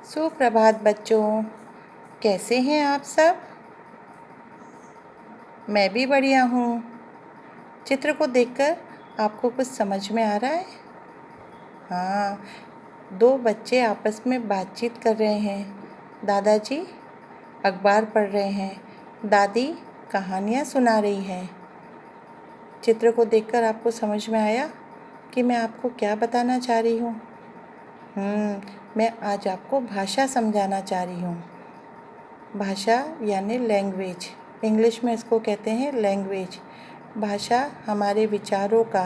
सुप्रभात बच्चों, कैसे हैं आप सब। मैं भी बढ़िया हूँ। चित्र को देखकर आपको कुछ समझ में आ रहा है? हाँ, दो बच्चे आपस में बातचीत कर रहे हैं। दादाजी अखबार पढ़ रहे हैं, दादी कहानियाँ सुना रही हैं। चित्र को देखकर आपको समझ में आया कि मैं आपको क्या बताना चाह रही हूँ? मैं आज आपको भाषा समझाना चाह रही हूँ। भाषा यानी लैंग्वेज, इंग्लिश में इसको कहते हैं लैंग्वेज। भाषा हमारे विचारों का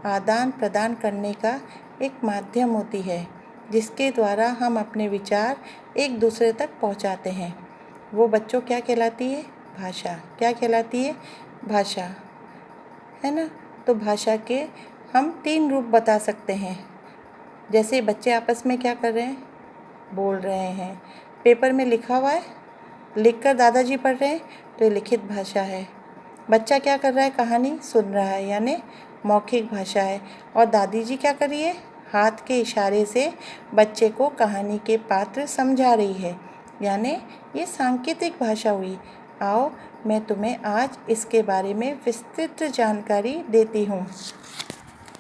आदान प्रदान करने का एक माध्यम होती है, जिसके द्वारा हम अपने विचार एक दूसरे तक पहुंचाते हैं। वो बच्चों क्या कहलाती है? भाषा। क्या कहलाती है? भाषा, है ना। तो भाषा के हम 3 रूप बता सकते हैं। जैसे बच्चे आपस में क्या कर रहे हैं? बोल रहे हैं। पेपर में लिखा हुआ है, लिखकर दादाजी पढ़ रहे हैं, तो ये लिखित भाषा है। बच्चा क्या कर रहा है? कहानी सुन रहा है, यानी मौखिक भाषा है। और दादी जी क्या कर रही है? हाथ के इशारे से बच्चे को कहानी के पात्र समझा रही है, यानी ये सांकेतिक भाषा हुई। आओ मैं तुम्हें आज इसके बारे में विस्तृत जानकारी देती हूँ।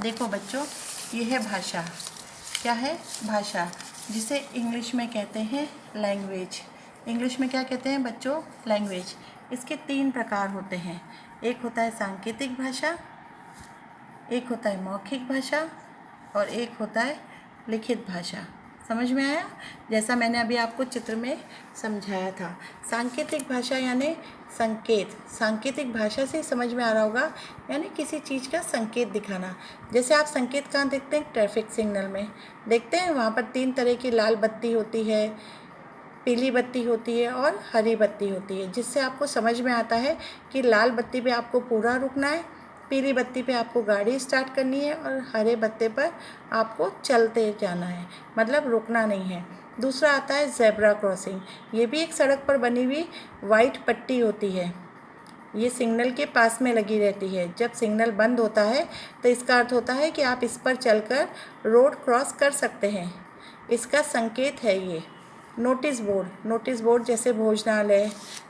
देखो बच्चों, ये है भाषा। क्या है? भाषा, जिसे इंग्लिश में कहते हैं लैंग्वेज। इंग्लिश में क्या कहते हैं बच्चों? लैंग्वेज। इसके 3 प्रकार होते हैं। एक होता है सांकेतिक भाषा, एक होता है मौखिक भाषा और एक होता है लिखित भाषा। समझ में आया? जैसा मैंने अभी आपको चित्र में समझाया था। सांकेतिक भाषा यानी संकेत। सांकेतिक भाषा से समझ में आ रहा होगा, यानी किसी चीज़ का संकेत दिखाना। जैसे आप संकेत कहाँ देखते हैं? ट्रैफिक सिग्नल में देखते हैं। वहाँ पर 3 तरह की लाल बत्ती होती है, पीली बत्ती होती है और हरी बत्ती होती है, जिससे आपको समझ में आता है कि लाल बत्ती पे आपको पूरा रुकना है, पीली बत्ती पे आपको गाड़ी स्टार्ट करनी है और हरे बत्ते पर आपको चलते जाना है, मतलब रुकना नहीं है। दूसरा आता है ज़ेब्रा क्रॉसिंग। ये भी एक सड़क पर बनी हुई वाइट पट्टी होती है। ये सिग्नल के पास में लगी रहती है। जब सिग्नल बंद होता है तो इसका अर्थ होता है कि आप इस पर चलकर रोड क्रॉस कर सकते हैं। इसका संकेत है ये। नोटिस बोर्ड, नोटिस बोर्ड जैसे भोजनालय,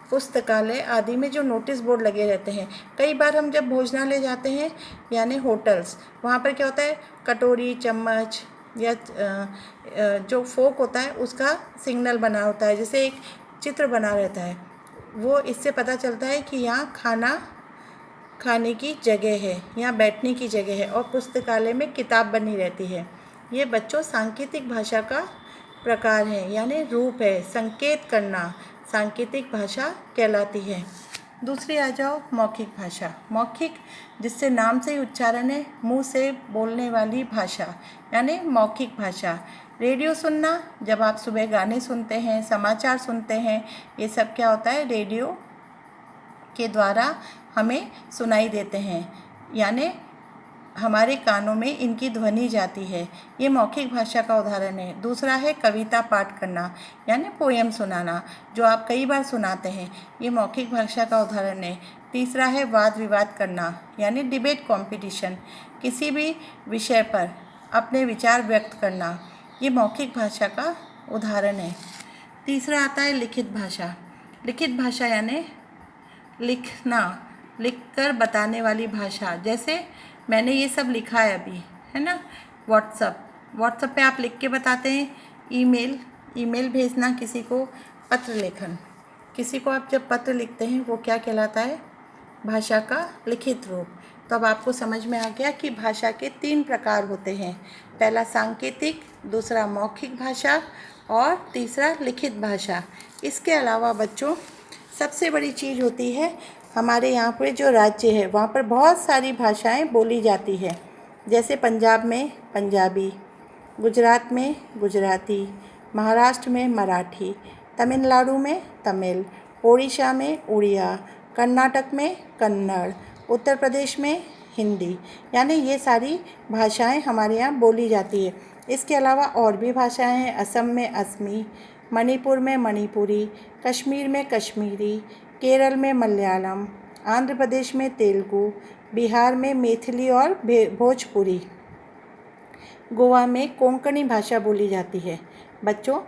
पुस्तकालय आदि में जो नोटिस बोर्ड लगे रहते हैं। कई बार हम जब भोजनालय जाते हैं यानी होटल्स, वहाँ पर क्या होता है? कटोरी, चम्मच या जो फोक होता है उसका सिग्नल बना होता है, जैसे एक चित्र बना रहता है। वो इससे पता चलता है कि यहाँ खाना खाने की जगह है, यहाँ बैठने की जगह है। और पुस्तकालय में किताब बनी रहती है। ये बच्चों सांकेतिक भाषा का प्रकार है, यानी रूप है। संकेत करना सांकेतिक भाषा कहलाती है। दूसरी आ जाओ मौखिक भाषा। मौखिक, जिससे नाम से ही उच्चारण है, मुंह से बोलने वाली भाषा, यानी मौखिक भाषा। रेडियो सुनना, जब आप सुबह गाने सुनते हैं, समाचार सुनते हैं, ये सब क्या होता है? रेडियो के द्वारा हमें सुनाई देते हैं, यानी हमारे कानों में इनकी ध्वनि जाती है। ये मौखिक भाषा का उदाहरण है। दूसरा है कविता पाठ करना, यानी पोयम सुनाना, जो आप कई बार सुनाते हैं। ये मौखिक भाषा का उदाहरण है। तीसरा है वाद विवाद करना, यानी डिबेट कॉम्पिटिशन, किसी भी विषय पर अपने विचार व्यक्त करना। ये मौखिक भाषा का उदाहरण है। तीसरा आता है लिखित भाषा। लिखित भाषा यानी लिखना, लिखकर बताने वाली भाषा। जैसे मैंने ये सब लिखा है अभी, है ना। व्हाट्सएप पे आप लिख के बताते हैं। ईमेल भेजना किसी को, पत्र लेखन, किसी को आप जब पत्र लिखते हैं वो क्या कहलाता है? भाषा का लिखित रूप। तो अब आपको समझ में आ गया कि भाषा के 3 प्रकार होते हैं। पहला सांकेतिक, दूसरा मौखिक भाषा और तीसरा लिखित भाषा। इसके अलावा बच्चों सबसे बड़ी चीज़ होती है, हमारे यहाँ पर जो राज्य है वहाँ पर बहुत सारी भाषाएं बोली जाती है। जैसे पंजाब में पंजाबी, गुजरात में गुजराती, महाराष्ट्र में मराठी, तमिलनाडु में तमिल, ओडिशा में उड़िया, कर्नाटक में कन्नड़, उत्तर प्रदेश में हिंदी, यानी ये सारी भाषाएं हमारे यहाँ बोली जाती है। इसके अलावा और भी भाषाएं हैं। असम में असमी, मणिपुर में मणिपुरी, कश्मीर में कश्मीरी, केरल में मलयालम, आंध्र प्रदेश में तेलुगु, बिहार में मैथिली और भोजपुरी, गोवा में कोंकणी भाषा बोली जाती है। बच्चों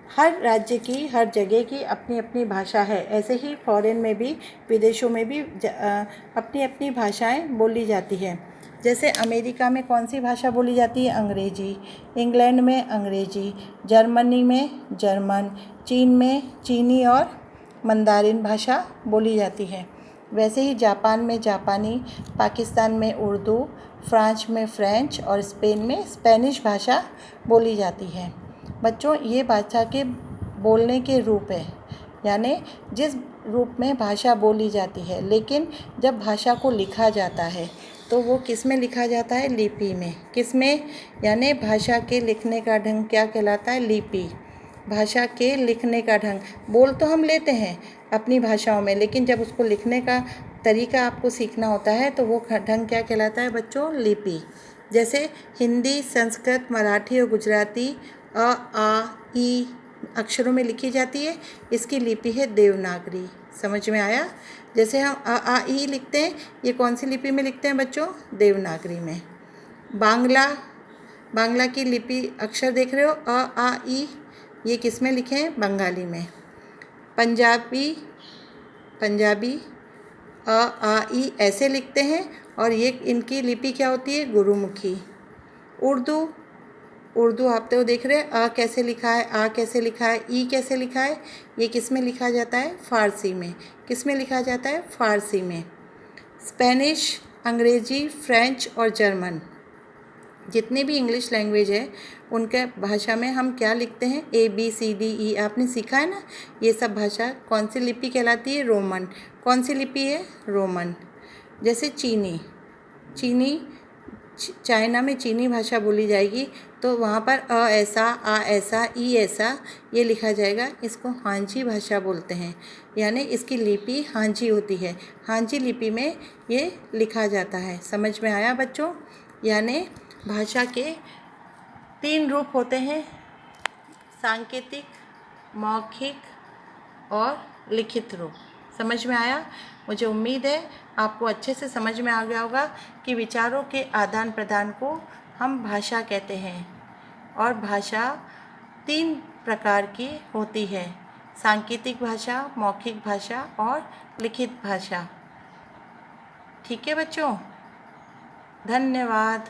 हर राज्य की, हर जगह की अपनी अपनी भाषा है। ऐसे ही फॉरेन में भी, विदेशों में भी अपनी अपनी भाषाएं बोली जाती है। जैसे अमेरिका में कौन सी भाषा बोली जाती है? अंग्रेजी। इंग्लैंड में अंग्रेजी, जर्मनी में जर्मन, चीन में चीनी और मंदारिन भाषा बोली जाती है। वैसे ही जापान में जापानी, पाकिस्तान में उर्दू, फ्रांस में फ्रेंच और स्पेन में स्पेनिश भाषा बोली जाती है। बच्चों, ये भाषा के बोलने के रूप है, यानी जिस रूप में भाषा बोली जाती है। लेकिन जब भाषा को लिखा जाता है तो वो किस में लिखा जाता है? लिपि में। किस में? यानी भाषा के लिखने का ढंग क्या कहलाता है? लिपि। भाषा के लिखने का ढंग। बोल तो हम लेते हैं अपनी भाषाओं में, लेकिन जब उसको लिखने का तरीका आपको सीखना होता है तो वो ढंग क्या कहलाता है बच्चों? लिपि। जैसे हिंदी, संस्कृत, मराठी और गुजराती अ, आ, ई अक्षरों में लिखी जाती है। इसकी लिपि है देवनागरी। समझ में आया? जैसे हम अ, आ, ई लिखते हैं, ये कौन सी लिपि में लिखते हैं बच्चों? देवनागरी में। बांग्ला, बांग्ला की लिपि अक्षर देख रहे हो, अ, आ, ई, ये किस में लिखे हैं? बंगाली में। पंजाबी, पंजाबी अ, आ, ई ऐसे लिखते हैं और ये इनकी लिपि क्या होती है? गुरुमुखी। उर्दू, उर्दू आप तो देख रहे हैं, अ कैसे लिखा है, आ कैसे लिखा है, ई कैसे लिखा है? ये किस में लिखा जाता है? फ़ारसी में। किस में लिखा जाता है? फ़ारसी में। स्पेनिश, अंग्रेजी, फ्रेंच और जर्मन, जितनी भी इंग्लिश लैंग्वेज है उनके भाषा में हम क्या लिखते हैं? A B C D E. आपने सीखा है ना? ये सब भाषा कौन सी लिपि कहलाती है? रोमन। कौन सी लिपि है? रोमन। जैसे चीनी, चीनी चाइना में चीनी भाषा बोली जाएगी तो वहाँ पर अ ऐसा, आ ऐसा, ई ऐसा ये लिखा जाएगा। इसको हांजी भाषा बोलते हैं, यानी इसकी लिपि हांजी होती है। हांजी लिपि में ये लिखा जाता है। समझ में आया बच्चों? यानी भाषा के 3 रूप होते हैं: सांकेतिक, मौखिक और लिखित रूप। समझ में आया? मुझे उम्मीद है आपको अच्छे से समझ में आ गया होगा कि विचारों के आदान प्रदान को हम भाषा कहते हैं। और भाषा 3 प्रकार की होती है: सांकेतिक भाषा, मौखिक भाषा और लिखित भाषा। ठीक है बच्चों? धन्यवाद।